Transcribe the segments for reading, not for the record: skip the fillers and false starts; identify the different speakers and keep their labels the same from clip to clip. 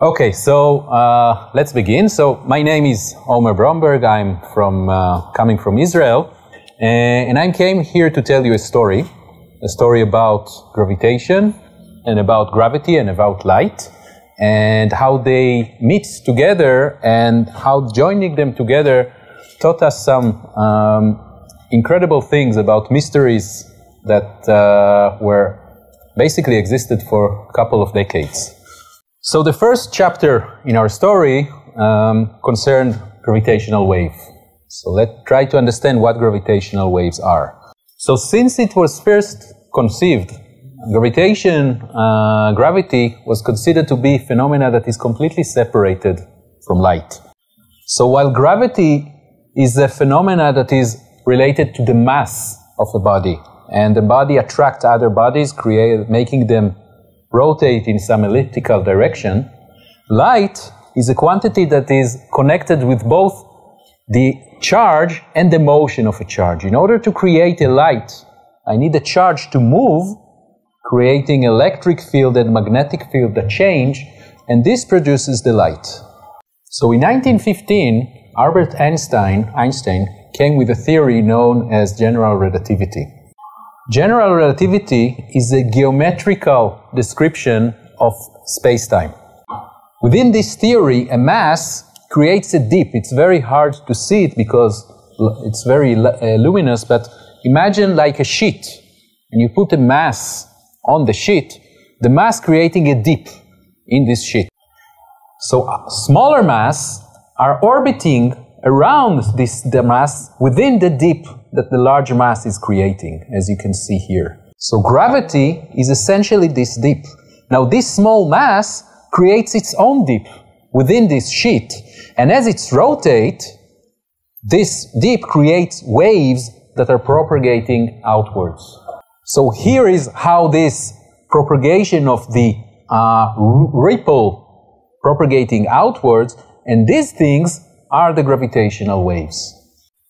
Speaker 1: Okay, so let's begin. So my name is Omer Bromberg. I'm coming from Israel, and I came here to tell you a story about gravitation and about gravity and about light, and how they meet together and how joining them together taught us some incredible things about mysteries that were basically existed for a couple of decades. So the first chapter in our story concerned gravitational wave. So let's try to understand what gravitational waves are. So since it was first conceived, gravity was considered to be a phenomena that is completely separated from light. So while gravity is a phenomena that is related to the mass of a body, and the body attracts other bodies, making them rotate in some elliptical direction, light is a quantity that is connected with both the charge and the motion of a charge. In order to create a light, I need a charge to move, creating electric field and magnetic field that change, and this produces the light. So in 1915, Albert Einstein came with a theory known as general relativity. General relativity is a geometrical description of space-time. Within this theory, a mass creates a dip. It's very hard to see it because it's very luminous, but imagine like a sheet, and you put a mass on the sheet, the mass creating a dip in this sheet. So smaller mass are orbiting around the mass within the dip that the large mass is creating, as you can see here. So gravity is essentially this dip. Now this small mass creates its own dip within this sheet, and as it rotates, this dip creates waves that are propagating outwards. So here is how this propagation of the ripple propagating outwards, and these things are the gravitational waves.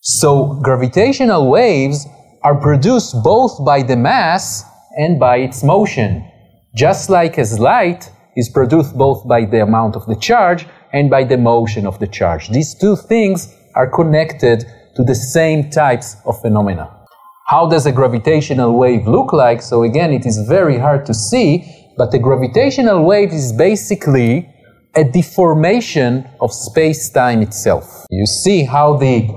Speaker 1: So gravitational waves are produced both by the mass and by its motion, just like as light is produced both by the amount of the charge and by the motion of the charge. These two things are connected to the same types of phenomena. How does a gravitational wave look like? So again, it is very hard to see, but the gravitational wave is basically a deformation of space-time itself. You see how the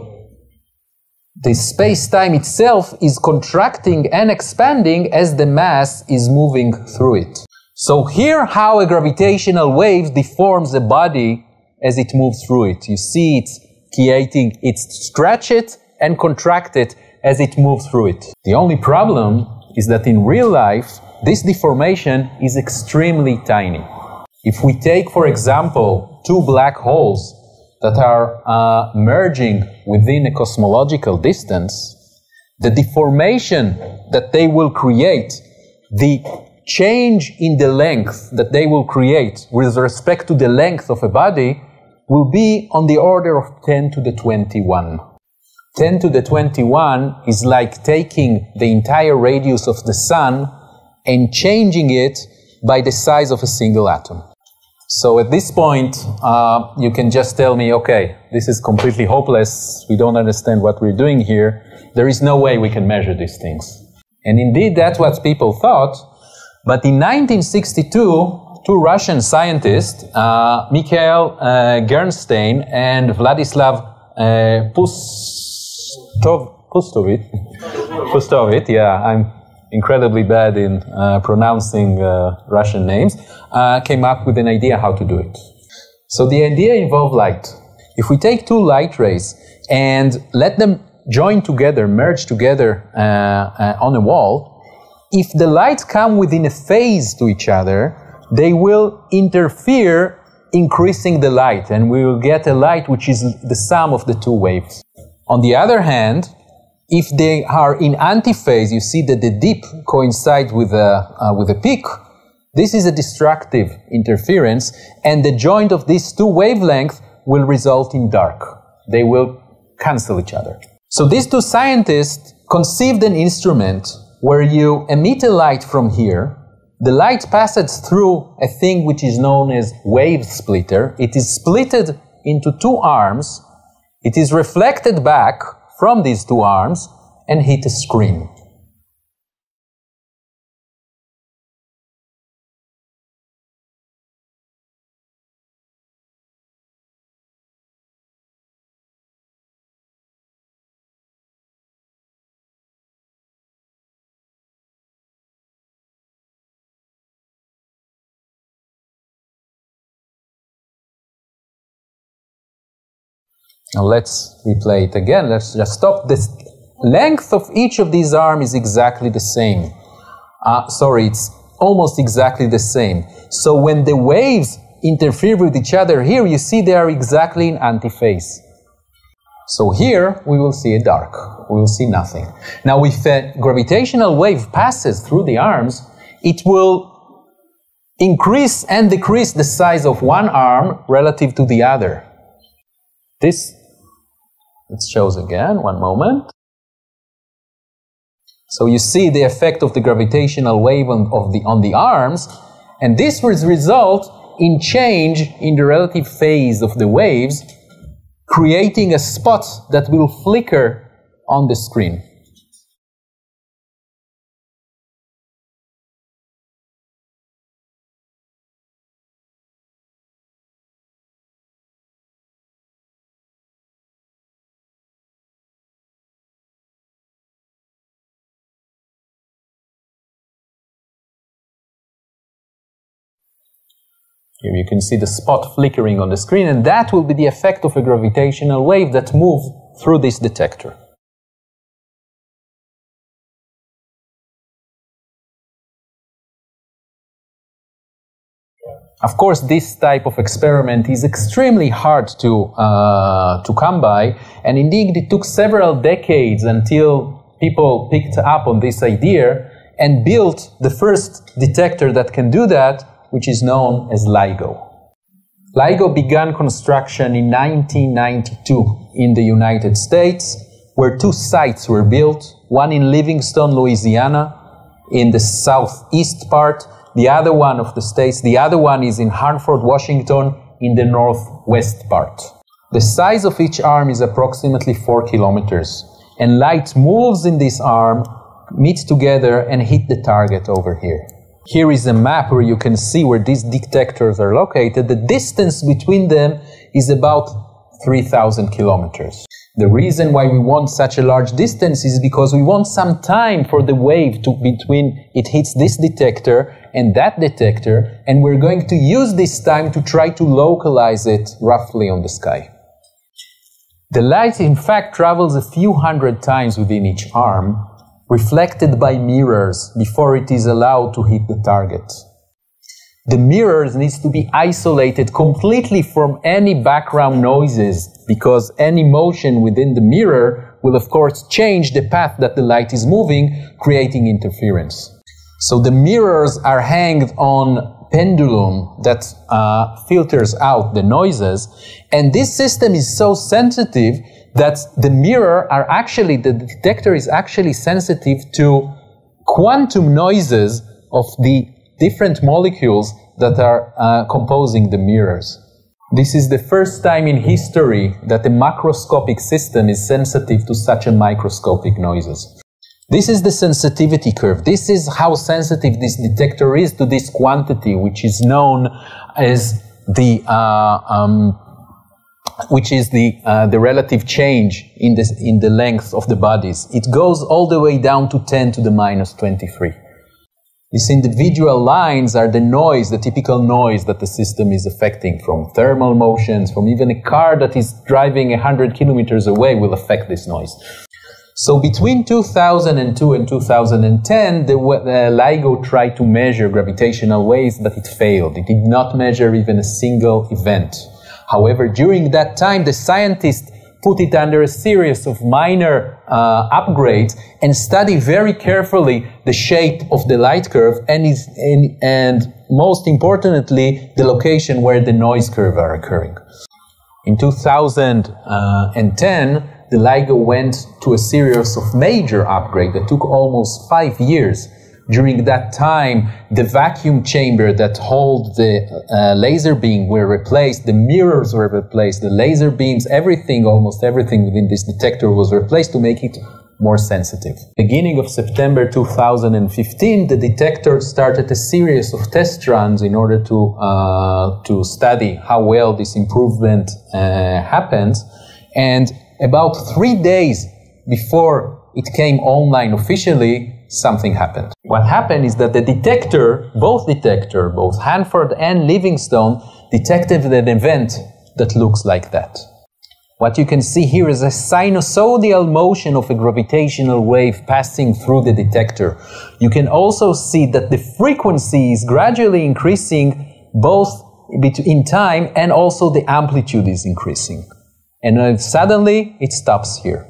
Speaker 1: space-time itself is contracting and expanding as the mass is moving through it. So here how a gravitational wave deforms a body as it moves through it. You see it's creating, it stretch it and contract it as it moves through it. The only problem is that in real life, this deformation is extremely tiny. If we take, for example, two black holes that are merging within a cosmological distance, the deformation that they will create, the change in the length that they will create with respect to the length of a body will be on the order of 10 to the 21. 10 to the 21 is like taking the entire radius of the sun and changing it by the size of a single atom. So at this point, you can just tell me, okay, this is completely hopeless, we don't understand what we're doing here, there is no way we can measure these things. And indeed, that's what people thought, but in 1962, two Russian scientists, Mikhail Gernstein and Vladislav Pustovit, yeah, I'm incredibly bad in pronouncing Russian names, came up with an idea how to do it. So the idea involved light. If we take two light rays and let them join together, merge together on a wall, if the lights come within a phase to each other, they will interfere, increasing the light, and we will get a light which is the sum of the two waves. On the other hand, if they are in antiphase, you see that the dip coincides with a peak. This is a destructive interference, and the joint of these two wavelengths will result in dark. They will cancel each other. So these two scientists conceived an instrument where you emit a light from here, the light passes through a thing which is known as wave splitter. It is splitted into two arms. It is reflected back from these two arms and hit a screen. Now let's replay it again. Let's just stop. The length of each of these arms is exactly the same. It's almost exactly the same. So when the waves interfere with each other here, you see they are exactly in antiphase. So here we will see a dark. We will see nothing. Now if a gravitational wave passes through the arms, it will increase and decrease the size of one arm relative to the other. This, it shows again, one moment. So you see the effect of the gravitational wave on the arms, and this will result in change in the relative phase of the waves, creating a spot that will flicker on the screen. Here you can see the spot flickering on the screen, and that will be the effect of a gravitational wave that moves through this detector. Of course, this type of experiment is extremely hard to come by, and indeed it took several decades until people picked up on this idea and built the first detector that can do that, which is known as LIGO. LIGO began construction in 1992 in the United States, where two sites were built, one in Livingston, Louisiana, in the southeast part, the other one of the states, the other one is in Hartford, Washington, in the northwest part. The size of each arm is approximately 4 kilometers, and light moves in this arm, meet together and hit the target over here. Here is a map where you can see where these detectors are located. The distance between them is about 3,000 kilometers. The reason why we want such a large distance is because we want some time for the wave between it hits this detector and that detector, and we're going to use this time to try to localize it roughly on the sky. The light, in fact, travels a few hundred times within each arm, reflected by mirrors before it is allowed to hit the target. The mirrors needs to be isolated completely from any background noises, because any motion within the mirror will of course change the path that the light is moving, creating interference. So the mirrors are hanged on pendulum that filters out the noises, and this system is so sensitive that the the detector is actually sensitive to quantum noises of the different molecules that are composing the mirrors. This is the first time in history that a macroscopic system is sensitive to such a microscopic noises. This is the sensitivity curve. This is how sensitive this detector is to this quantity, which is known as the relative change in the length of the bodies. It goes all the way down to 10 to the minus 23. These individual lines are the noise, the typical noise that the system is affecting, from thermal motions, from even a car that is driving 100 kilometers away will affect this noise. So between 2002 and 2010, the LIGO tried to measure gravitational waves, but it failed. It did not measure even a single event. However, during that time, the scientists put it under a series of minor upgrades and study very carefully the shape of the light curve and most importantly, the location where the noise curve are occurring. In 2010, the LIGO went to a series of major upgrades that took almost 5 years During that time, the vacuum chamber that held the laser beam were replaced, the mirrors were replaced, the laser beams, everything, almost everything within this detector was replaced to make it more sensitive. Beginning of September 2015, the detector started a series of test runs in order to study how well this improvement happens. And about 3 days before it came online officially, something happened. What happened is that the detector, both Hanford and Livingstone, detected an event that looks like that. What you can see here is a sinusoidal motion of a gravitational wave passing through the detector. You can also see that the frequency is gradually increasing both in time, and also the amplitude is increasing. And then suddenly it stops here.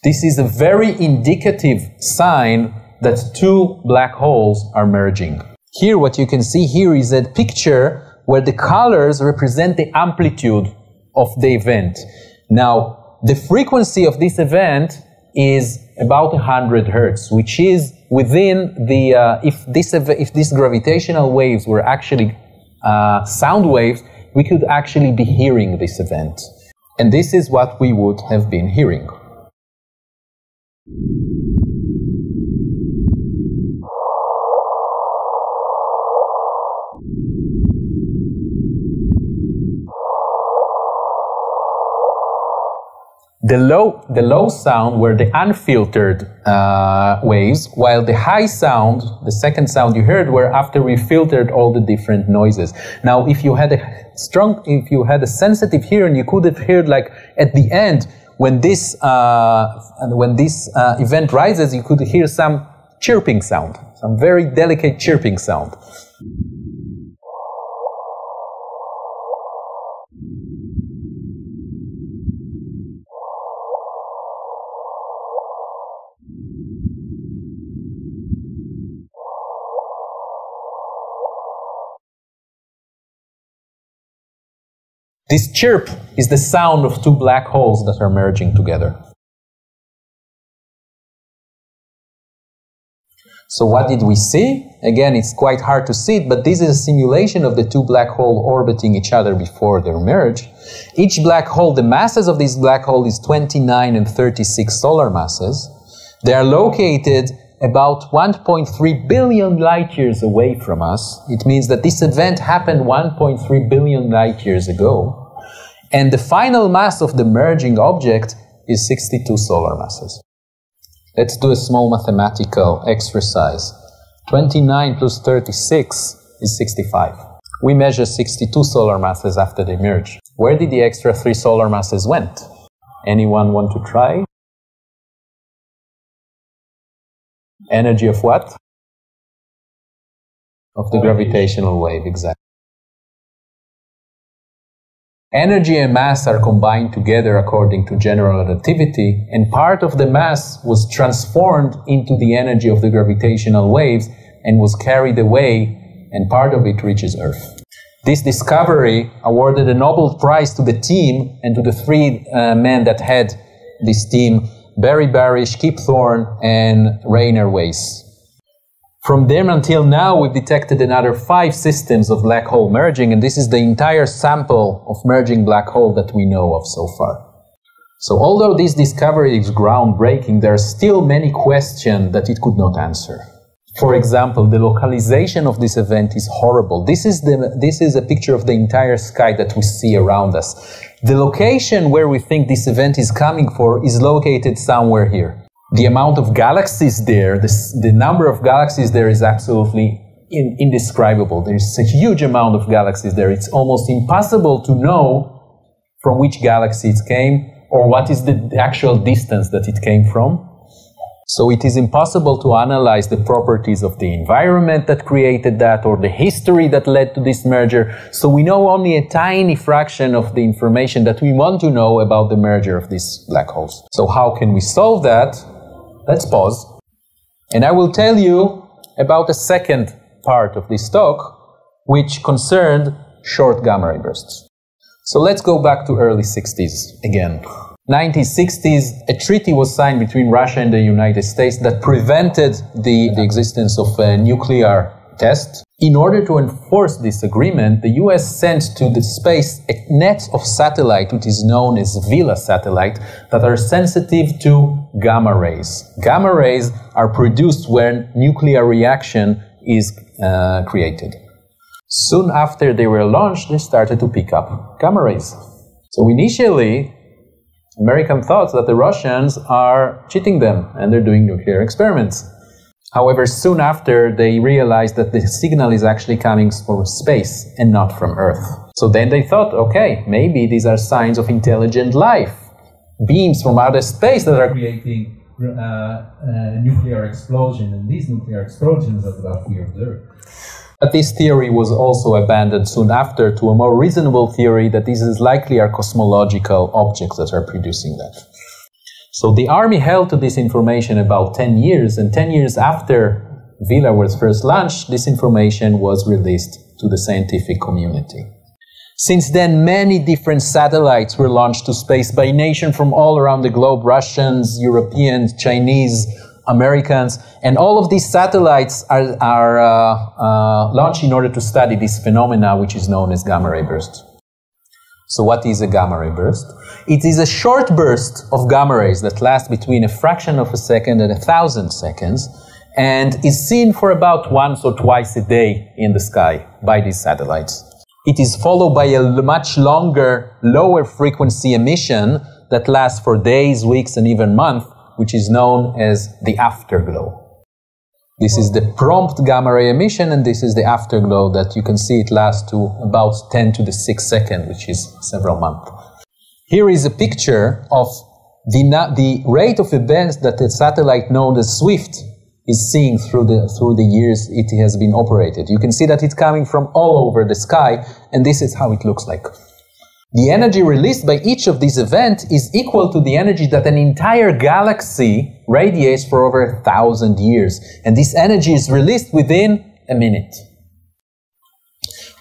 Speaker 1: This is a very indicative sign that two black holes are merging. Here, what you can see here is a picture where the colors represent the amplitude of the event. Now, the frequency of this event is about 100 Hertz, which is within the, if these gravitational waves were actually sound waves, we could actually be hearing this event. And this is what we would have been hearing. The low sound were the unfiltered waves, while the high sound, the second sound you heard, were after we filtered all the different noises. Now, if you had a sensitive hearing, you could have heard, like at the end, when this event rises, you could hear some chirping sound, some very delicate chirping sound. This chirp is the sound of two black holes that are merging together. So what did we see? Again, it's quite hard to see it, but this is a simulation of the two black holes orbiting each other before they merge. Each black hole, the masses of this black hole is 29 and 36 solar masses. They are located about 1.3 billion light years away from us. It means that this event happened 1.3 billion light years ago. And the final mass of the merging object is 62 solar masses. Let's do a small mathematical exercise. 29 plus 36 is 65. We measure 62 solar masses after they merge. Where did the extra 3 solar masses went? Anyone want to try? Energy of what? Of the gravitational wave, exactly. Energy and mass are combined together according to general relativity, and part of the mass was transformed into the energy of the gravitational waves and was carried away, and part of it reaches Earth. This discovery awarded a Nobel Prize to the team and to the 3 men that had this team: Barry Barish, Kip Thorne, and Rainer Weiss. From then until now, we've detected another 5 systems of black hole merging, and this is the entire sample of merging black hole that we know of so far. So although this discovery is groundbreaking, there are still many questions that it could not answer. For example, the localization of this event is horrible. This is a picture of the entire sky that we see around us. The location where we think this event is coming for is located somewhere here. The amount of galaxies there, the number of galaxies there is absolutely indescribable. There is a huge amount of galaxies there. It's almost impossible to know from which galaxy it came or what is the actual distance that it came from. So it is impossible to analyze the properties of the environment that created that or the history that led to this merger. So we know only a tiny fraction of the information that we want to know about the merger of these black holes. So how can we solve that? Let's pause. And I will tell you about the second part of this talk, which concerned short gamma ray bursts. So let's go back to early 60s again. 1960s, a treaty was signed between Russia and the United States that prevented the existence of a nuclear test. In order to enforce this agreement, the US sent to the space a net of satellites, which is known as Vela satellite, that are sensitive to gamma rays. Gamma rays are produced when nuclear reaction is created. Soon after they were launched, they started to pick up gamma rays. So initially, Americans thought that the Russians are cheating them and they're doing nuclear experiments. However, soon after, they realized that the signal is actually coming from space and not from Earth. So then they thought, okay, maybe these are signs of intelligent life. Beams from outer space that are creating nuclear explosion, and these nuclear explosions are what we observe. But this theory was also abandoned soon after to a more reasonable theory that these is likely are cosmological objects that are producing that. So the army held to this information about 10 years, and 10 years after Vela was first launched, this information was released to the scientific community. Since then, many different satellites were launched to space by nations from all around the globe, Russians, Europeans, Chinese, Americans, and all of these satellites are launched in order to study this phenomena which is known as gamma ray burst. So what is a gamma ray burst? It is a short burst of gamma rays that lasts between a fraction of a second and 1,000 seconds and is seen for about once or twice a day in the sky by these satellites. It is followed by a much longer, lower frequency emission that lasts for days, weeks, and even months, which is known as the afterglow. This is the prompt gamma ray emission, and this is the afterglow that you can see it lasts to about 10 to the 6th second, which is several months. Here is a picture of the rate of events that the satellite known as SWIFT is seeing through the years it has been operated. You can see that it's coming from all over the sky, and this is how it looks like. The energy released by each of these events is equal to the energy that an entire galaxy radiates for over 1,000 years. And this energy is released within a minute.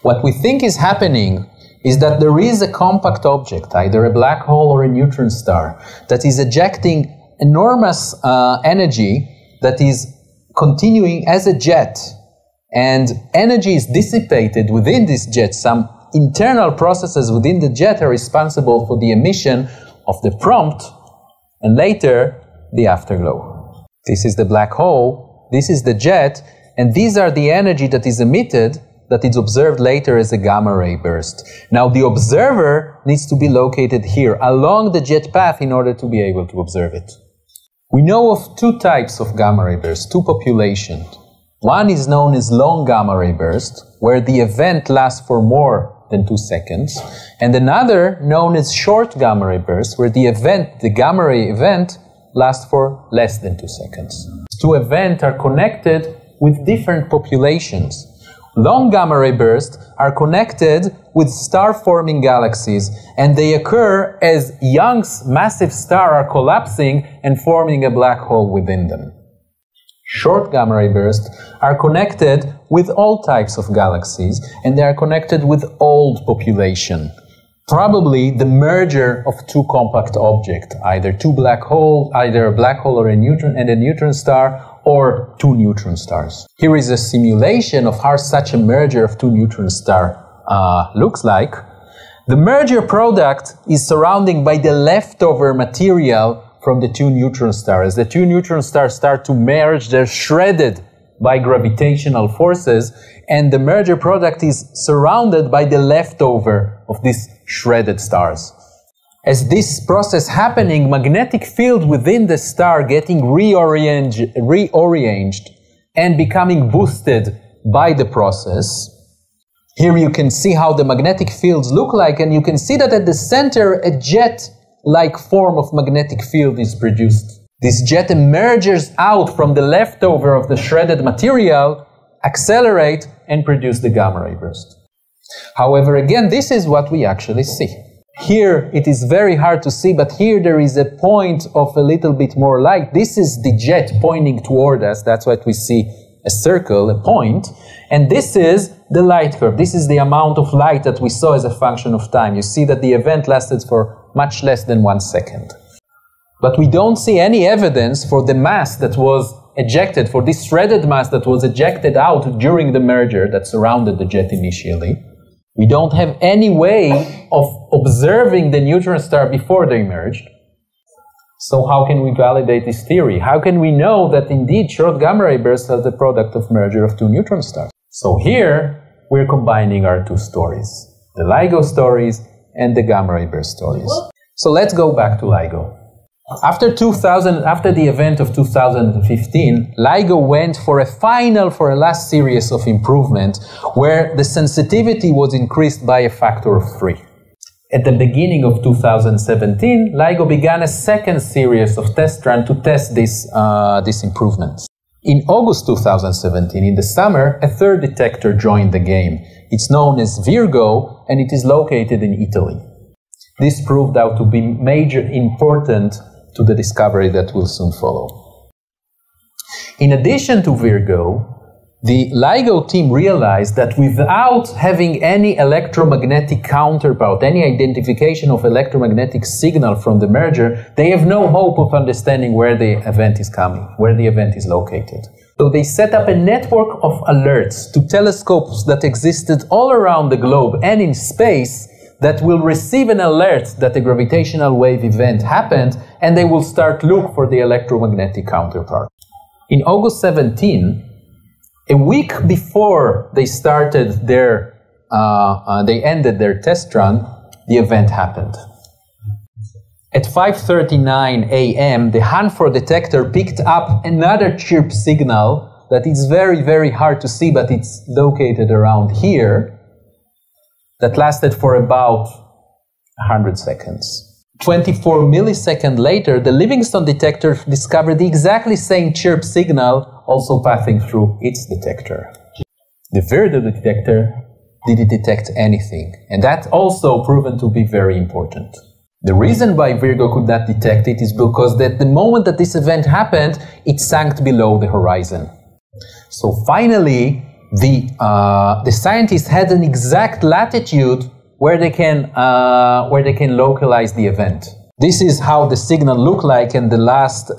Speaker 1: What we think is happening is that there is a compact object, either a black hole or a neutron star, that is ejecting enormous energy that is continuing as a jet. And energy is dissipated within this jet. Some internal processes within the jet are responsible for the emission of the prompt and later the afterglow. This is the black hole, this is the jet, and these are the energy that is emitted that is observed later as a gamma ray burst. Now the observer needs to be located here along the jet path in order to be able to observe it. We know of two types of gamma ray bursts, two populations. One is known as long gamma ray burst, where the event lasts for more than 2 seconds, and another known as short gamma ray burst, where the gamma ray event lasts for less than 2 seconds. Two events are connected with different populations. Long gamma ray bursts are connected with star-forming galaxies, and they occur as young massive stars are collapsing and forming a black hole within them. Short gamma ray bursts are connected with all types of galaxies, and they are connected with old population. Probably the merger of two compact objects, either two black holes, either a black hole or a neutron star, or two neutron stars. Here is a simulation of how such a merger of two neutron stars looks like. The merger product is surrounded by the leftover material from the two neutron stars. The two neutron stars start to merge, they're shredded by gravitational forces, and the merger product is surrounded by the leftover of these shredded stars. As this process happening, magnetic field within the star getting rearranged and becoming boosted by the process. Here you can see how the magnetic fields look like, and you can see that at the center a jet-like form of magnetic field is produced. This jet emerges out from the leftover of the shredded material, accelerate, and produce the gamma ray burst. However, again, this is what we actually see. Here it is very hard to see, but here there is a point of a little bit more light. This is the jet pointing toward us. That's what we see, a circle, a point. And this is the light curve. This is the amount of light that we saw as a function of time. You see that the event lasted for much less than 1 second. But we don't see any evidence for the mass that was ejected, for this shredded mass that was ejected out during the merger that surrounded the jet initially. We don't have any way of observing the neutron star before they merged. So how can we validate this theory? How can we know that indeed short gamma ray bursts are the product of merger of two neutron stars? So here we're combining our two stories, the LIGO stories and the gamma ray burst stories. So let's go back to LIGO. After the event of 2015, LIGO went for a last series of improvement where the sensitivity was increased by a factor of 3. At the beginning of 2017, LIGO began a second series of test runs to test these improvements. In August 2017, in the summer, a third detector joined the game. It's known as Virgo, and it is located in Italy. This proved out to be important to the discovery that will soon follow. In addition to Virgo, the LIGO team realized that without having any electromagnetic counterpart, any identification of electromagnetic signal from the merger, they have no hope of understanding where the event is coming, where the event is located. So they set up a network of alerts to telescopes that existed all around the globe and in space that will receive an alert that a gravitational wave event happened, and they will start look for the electromagnetic counterpart. In August 17, a week before they started they ended their test run, the event happened. At 5:39 a.m., the Hanford detector picked up another chirp signal that is very, very hard to see, but it's located around here, that lasted for about 100 seconds. 24 milliseconds later, the Livingston detector discovered the exactly same chirp signal also passing through its detector. The Virgo detector didn't detect anything, and that's also proven to be very important. The reason why Virgo could not detect it is because at the moment that this event happened, it sank below the horizon. So finally, the scientists had an exact latitude where they can localize the event. This is how the signal looked like in the last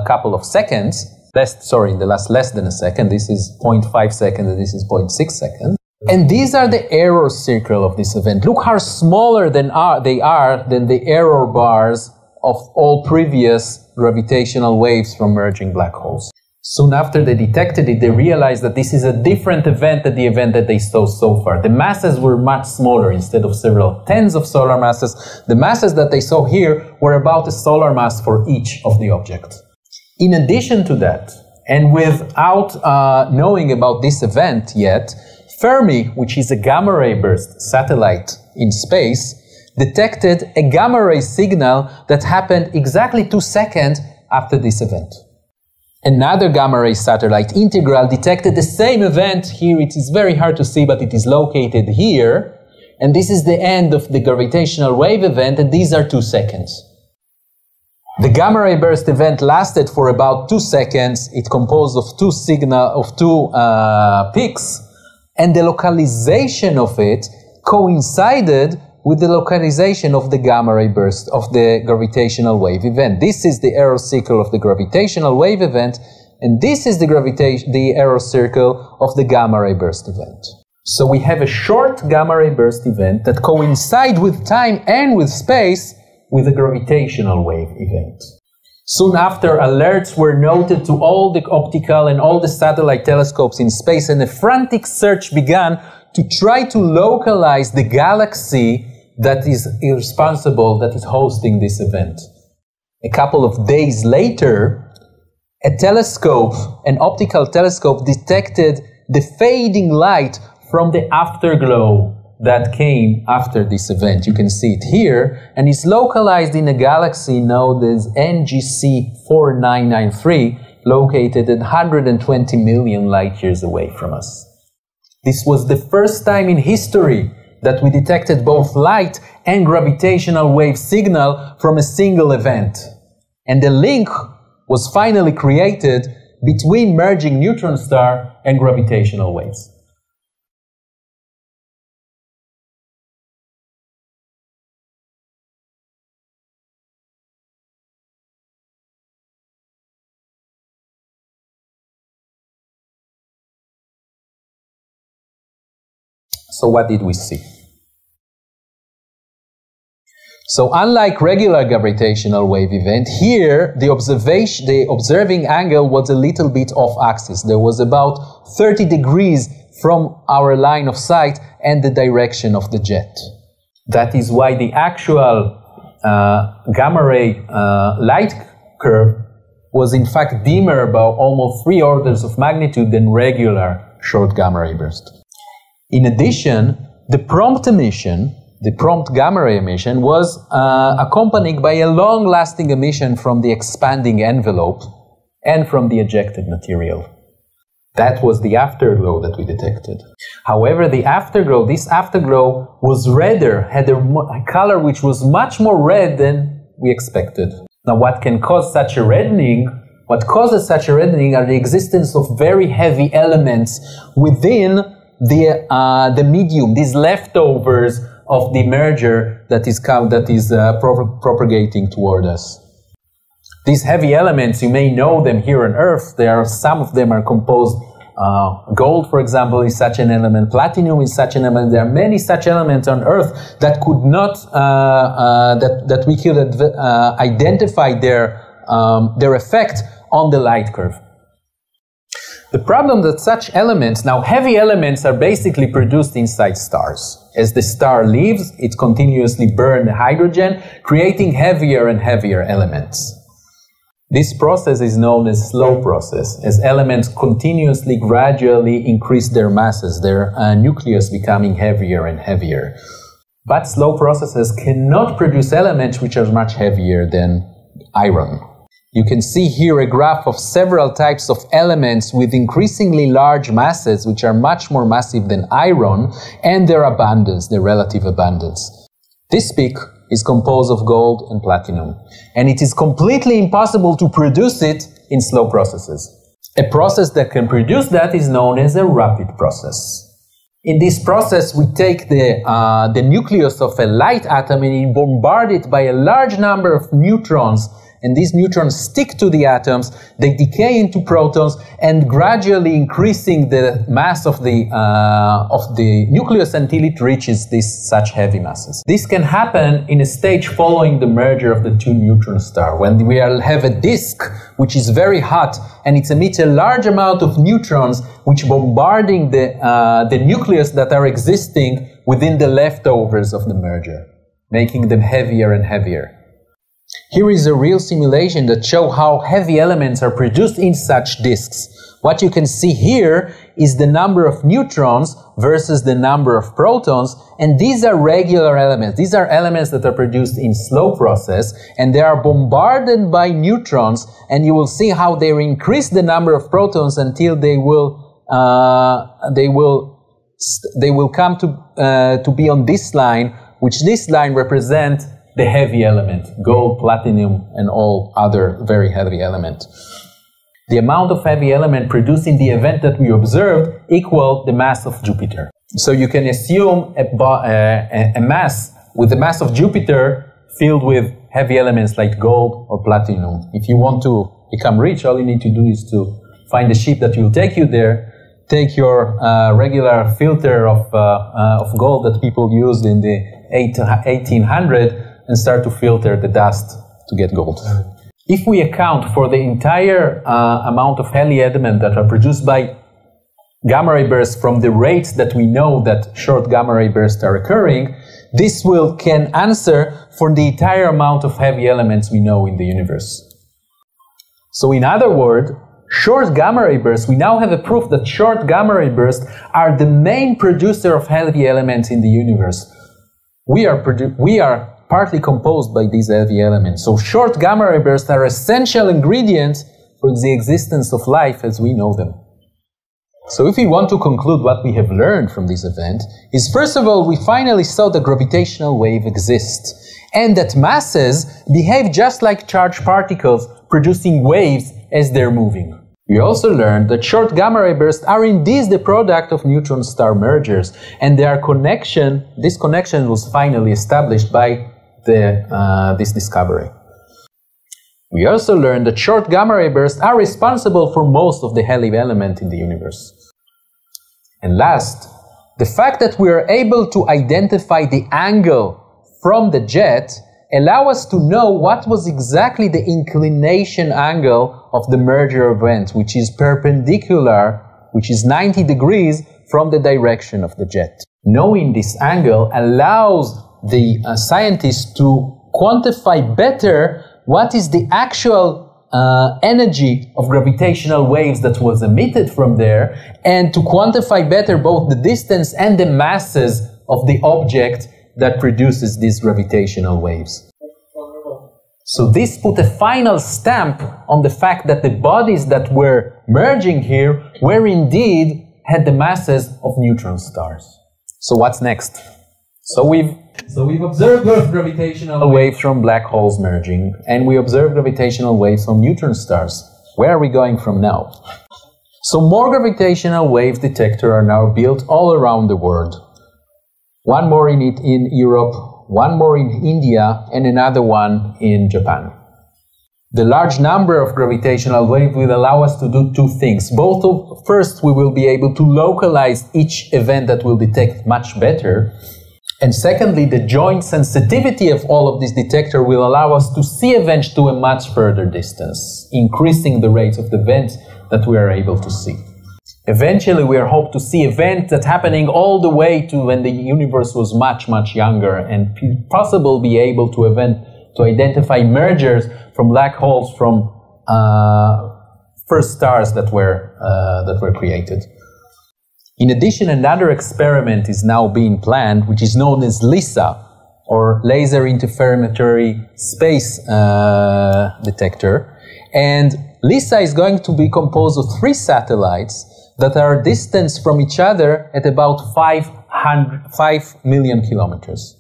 Speaker 1: couple of seconds. In the last less than a second. This is 0.5 seconds and this is 0.6 seconds. And these are the error circle of this event. Look how smaller they are than the error bars of all previous gravitational waves from merging black holes. Soon after they detected it, they realized that this is a different event than the event that they saw so far. The masses were much smaller. Instead of several tens of solar masses, the masses that they saw here were about a solar mass for each of the objects. In addition to that, and without knowing about this event yet, Fermi, which is a gamma ray burst satellite in space, detected a gamma ray signal that happened exactly 2 seconds after this event. Another gamma ray satellite, Integral, detected the same event. Here it is very hard to see, but it is located here. And this is the end of the gravitational wave event, and these are 2 seconds. The gamma ray burst event lasted for about 2 seconds. It composed of two peaks, and the localization of it coincided with the localization of the gamma ray burst of the gravitational wave event. This is the error circle of the gravitational wave event, and this is the error circle of the gamma ray burst event. So we have a short gamma ray burst event that coincides with time and with space with a gravitational wave event. Soon after, alerts were noted to all the optical and all the satellite telescopes in space, and a frantic search began to try to localize the galaxy that is hosting this event. A couple of days later, an optical telescope detected the fading light from the afterglow that came after this event. You can see it here, and it's localized in a galaxy known as NGC 4993, located at 120 million light years away from us. This was the first time in history that we detected both light and gravitational wave signal from a single event. And the link was finally created between merging neutron star and gravitational waves. So what did we see? So unlike regular gravitational wave event, here the observing angle was a little bit off axis. There was about 30 degrees from our line of sight and the direction of the jet. That is why the actual gamma ray light curve was in fact dimmer by almost 3 orders of magnitude than regular short gamma ray burst. In addition, the prompt emission, the prompt gamma ray emission, was accompanied by a long-lasting emission from the expanding envelope and from the ejected material. That was the afterglow that we detected. However, this afterglow was redder, had a color which was much more red than we expected. Now, what can cause such a reddening? What causes such a reddening are the existence of very heavy elements within the medium, these leftovers of the merger that is propagating toward us. These heavy elements, you may know them here on Earth. Some of them are composed. Gold, for example, is such an element. Platinum is such an element. There are many such elements on Earth that could not, that we could identify their effect on the light curve. The problem that such elements, now heavy elements are basically produced inside stars. As the star leaves, it continuously burns hydrogen, creating heavier and heavier elements. This process is known as slow process, as elements continuously, gradually increase their masses, their nucleus becoming heavier and heavier. But slow processes cannot produce elements which are much heavier than iron. You can see here a graph of several types of elements with increasingly large masses, which are much more massive than iron, and their abundance, their relative abundance. This peak is composed of gold and platinum, and it is completely impossible to produce it in slow processes. A process that can produce that is known as a rapid process. In this process, we take the nucleus of a light atom and bombard it by a large number of neutrons, and these neutrons stick to the atoms, they decay into protons, and gradually increasing the mass of the nucleus until it reaches such heavy masses. This can happen in a stage following the merger of the two neutron stars, when we have a disk which is very hot, and it emits a large amount of neutrons which bombarding the nucleus that are existing within the leftovers of the merger, making them heavier and heavier. Here is a real simulation that shows how heavy elements are produced in such disks. What you can see here is the number of neutrons versus the number of protons, and these are regular elements. These are elements that are produced in slow process, and they are bombarded by neutrons, and you will see how they increase the number of protons until they will come to be on this line, which this line represents the heavy element, gold, platinum, and all other very heavy elements. The amount of heavy element produced in the event that we observed equal the mass of Jupiter. So you can assume a mass with the mass of Jupiter filled with heavy elements like gold or platinum. If you want to become rich, all you need to do is to find a ship that will take you there, take your regular filter of gold that people used in the 1800s, and start to filter the dust to get gold. If we account for the entire amount of heavy elements that are produced by gamma ray bursts from the rates that we know that short gamma ray bursts are occurring, this can answer for the entire amount of heavy elements we know in the universe. So in other words, short gamma ray bursts, we now have a proof that short gamma ray bursts are the main producer of heavy elements in the universe. We are partly composed by these heavy elements. So short gamma ray bursts are essential ingredients for the existence of life as we know them. So if we want to conclude what we have learned from this event, is first of all, we finally saw the gravitational wave exists, and that masses behave just like charged particles, producing waves as they're moving. We also learned that short gamma ray bursts are indeed the product of neutron-star mergers, and this connection was finally established by this discovery. We also learned that short gamma ray bursts are responsible for most of the heavy elements in the universe. And last, the fact that we are able to identify the angle from the jet allow us to know what was exactly the inclination angle of the merger event, which is perpendicular, which is 90 degrees from the direction of the jet. Knowing this angle allows the scientists to quantify better what is the actual energy of gravitational waves that was emitted from there, and to quantify better both the distance and the masses of the object that produces these gravitational waves. So this put a final stamp on the fact that the bodies that were merging here were indeed had the masses of neutron stars. So what's next? So we've observed gravitational waves from black holes merging, and we observe gravitational waves from neutron stars. Where are we going from now? So more gravitational wave detectors are now built all around the world. One more in Europe, one more in India, and another one in Japan. The large number of gravitational waves will allow us to do two things. First, we will be able to localize each event that we'll detect much better. And secondly, the joint sensitivity of all of these detectors will allow us to see events to a much further distance, increasing the rates of the events that we are able to see. Eventually, we are hoping to see events that happening all the way to when the universe was much, much younger, and possibly be able to identify mergers from black holes from first stars that were created. In addition, another experiment is now being planned, which is known as LISA, or Laser Interferometry Space Detector. And LISA is going to be composed of 3 satellites that are distanced from each other at about 5 million kilometers.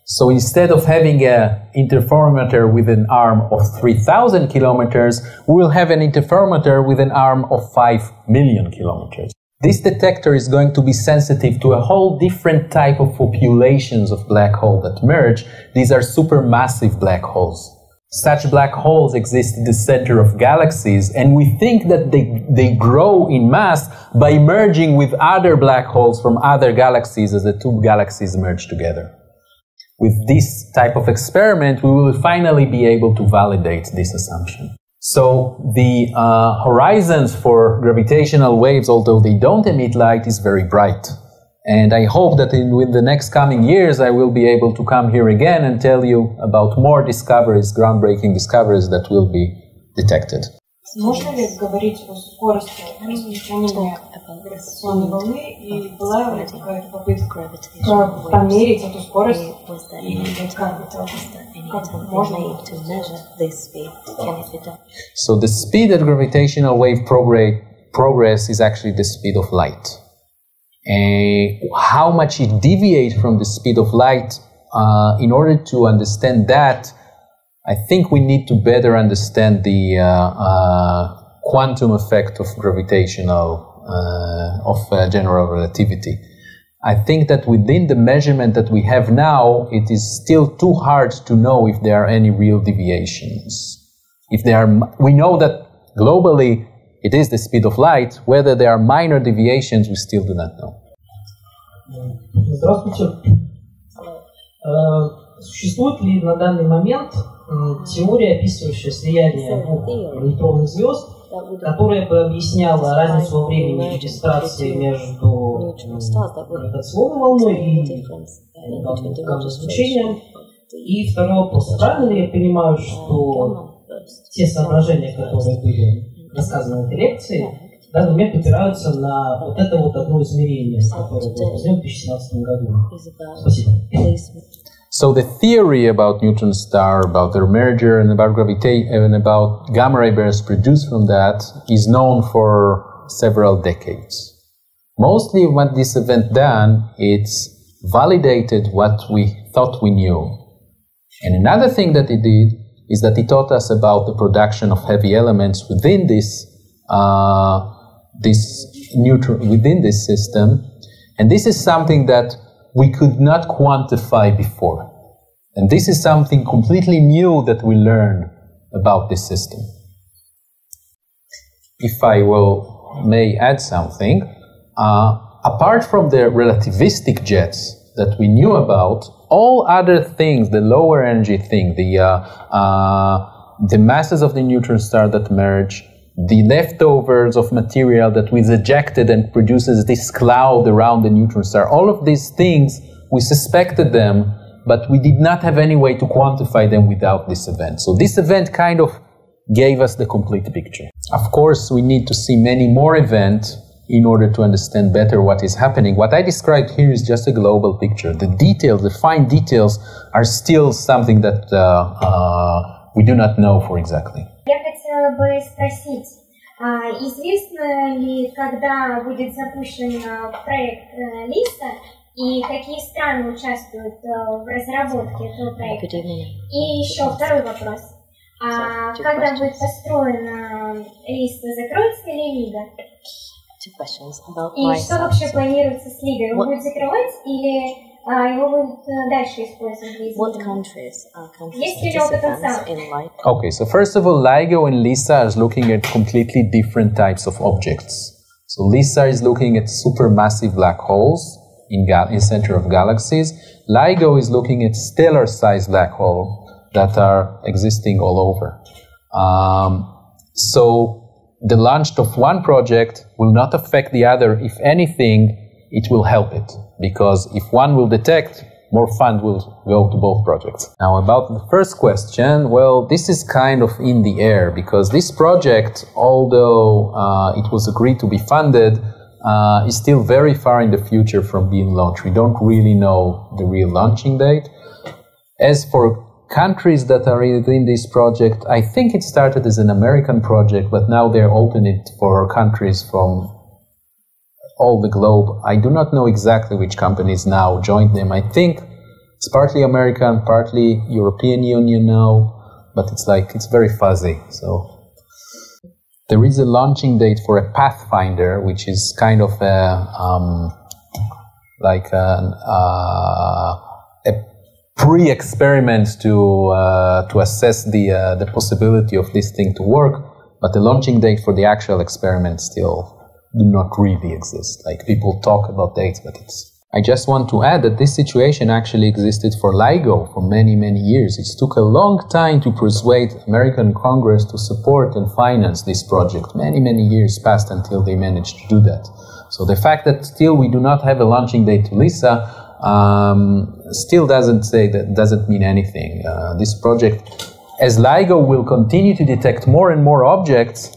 Speaker 1: So instead of having an interferometer with an arm of 3,000 kilometers, we will have an interferometer with an arm of 5 million kilometers. This detector is going to be sensitive to a whole different type of populations of black holes that merge. These are supermassive black holes. Such black holes exist in the center of galaxies, and we think that they grow in mass by merging with other black holes from other galaxies as the 2 galaxies merge together. With this type of experiment, we will finally be able to validate this assumption. So the horizons for gravitational waves, although they don't emit light, is very bright. And I hope that with the next coming years, I will be able to come here again and tell you about more discoveries, groundbreaking discoveries that will be detected.
Speaker 2: Можно ли говорить о скорости распространения гравитационной волны, и была ли какая-то попытка померить эту скорость, и как можно
Speaker 1: So the speed of gravitational wave progress is actually the speed of light. How much it deviates from the speed of light, in order to understand that, I think we need to better understand the quantum effect of general relativity. I think that within the measurement that we have now, it is still too hard to know if there are any real deviations. We know that globally it is the speed of light. Whether there are minor deviations, we still do not know.
Speaker 3: Здравствуйте. Существует ли на данный момент теория, описывающая слияние двух нейтронных звезд, которая бы объясняла разницу во времени регистрации между гравитационной волной и излучением? И второй вопрос. Правильно ли я понимаю, что те соображения, которые были рассказаны в этой лекции, в данный момент опираются на вот это вот одно измерение, которое было произведено в 2017 году? Спасибо.
Speaker 1: So the theory about neutron star, about their merger, and about gravitation, and about gamma ray bursts produced from that is known for several decades. Mostly what this event done, it's validated what we thought we knew. And another thing that it did is that it taught us about the production of heavy elements within this within this system, and this is something that we could not quantify before. And this is something completely new that we learn about this system. If I may add something, apart from the relativistic jets that we knew about, all other things, the lower energy thing, the masses of the neutron star that merge, the leftovers of material that was ejected and produces this cloud around the neutron star, all of these things, we suspected them, but we did not have any way to quantify them without this event. So this event kind of gave us the complete picture. Of course, we need to see many more events in order to understand better what is happening. What I described here is just a global picture. The details, the fine details, are still something that we do not know for exactly.
Speaker 4: Я хотела бы спросить, известно ли, когда будет запущен проект ЛИСа и какие страны участвуют в разработке этого проекта? И еще второй вопрос. Когда будет построена ЛИС, закроется ли Лига? И что вообще планируется с Лигой? Его будет закрывать или его будут дальше использовать для измерения? Есть ли его потенциал?
Speaker 1: Okay, so first of all, LIGO and LISA is looking at completely different types of objects. So LISA is looking at supermassive black holes in center of galaxies. LIGO is looking at stellar-sized black holes that are existing all over. So the launch of one project will not affect the other. If anything, it will help it, because if one will detect, more fund will go to both projects. Now, about the first question, well, this is kind of in the air, because this project, although it was agreed to be funded, is still very far in the future from being launched. We don't really know the real launching date. As for countries that are in this project, I think it started as an American project, but now they're opening it for countries from all the globe. I do not know exactly which companies now joined them. I think it's partly American, partly European Union now, but it's very fuzzy. So there is a launching date for a Pathfinder, which is kind of a pre-experiment to assess the possibility of this thing to work, but the launching date for the actual experiment still do not really exist. Like, people talk about dates, but I just want to add that this situation actually existed for LIGO for many, many years. It took a long time to persuade American Congress to support and finance this project. Many, many years passed until they managed to do that. So the fact that still we do not have a launching date to LISA still doesn't mean anything. This project, as LIGO will continue to detect more and more objects,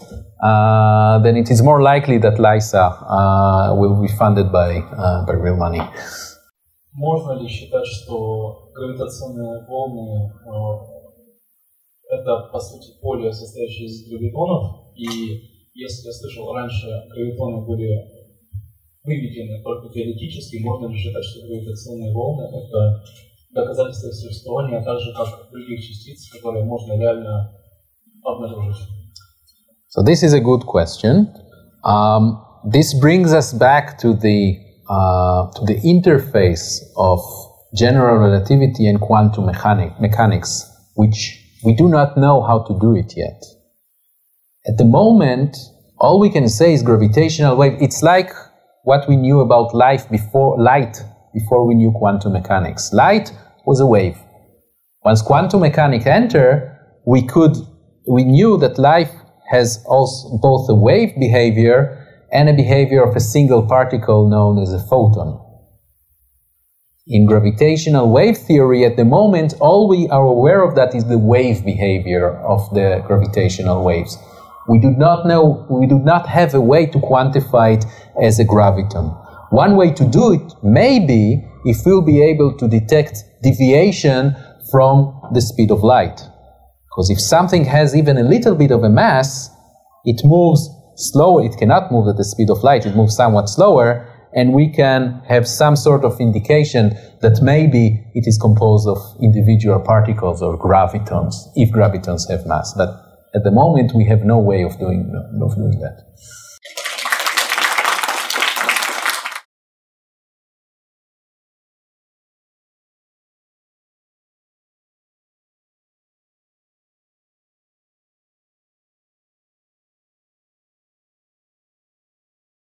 Speaker 1: then it is more likely that LISA will be funded by real money.
Speaker 5: Можно ли считать, что гравитационные волны это, по сути, поле, состоящее из гравитонов? И если я слышал раньше, гравитоны были выведены только теоретически, можно ли считать, что гравитационные волны это доказательство существования, так же, как других частиц, которые можно реально обнаружить?
Speaker 1: So this is a good question. This brings us back to the interface of general relativity and quantum mechanics, which we do not know how to do it yet. At the moment, all we can say is gravitational wave. It's like what we knew about light before we knew quantum mechanics. Light was a wave. Once quantum mechanics entered, we knew that light has also both a wave behavior and a behavior of a single particle known as a photon. In gravitational wave theory, at the moment, all we are aware of that is the wave behavior of the gravitational waves. We do not have a way to quantify it as a graviton. One way to do it may be if we'll be able to detect deviation from the speed of light. Because if something has even a little bit of a mass, it moves slower. It cannot move at the speed of light. It moves somewhat slower, and we can have some sort of indication that maybe it is composed of individual particles or gravitons, if gravitons have mass. But at the moment, we have no way of doing that.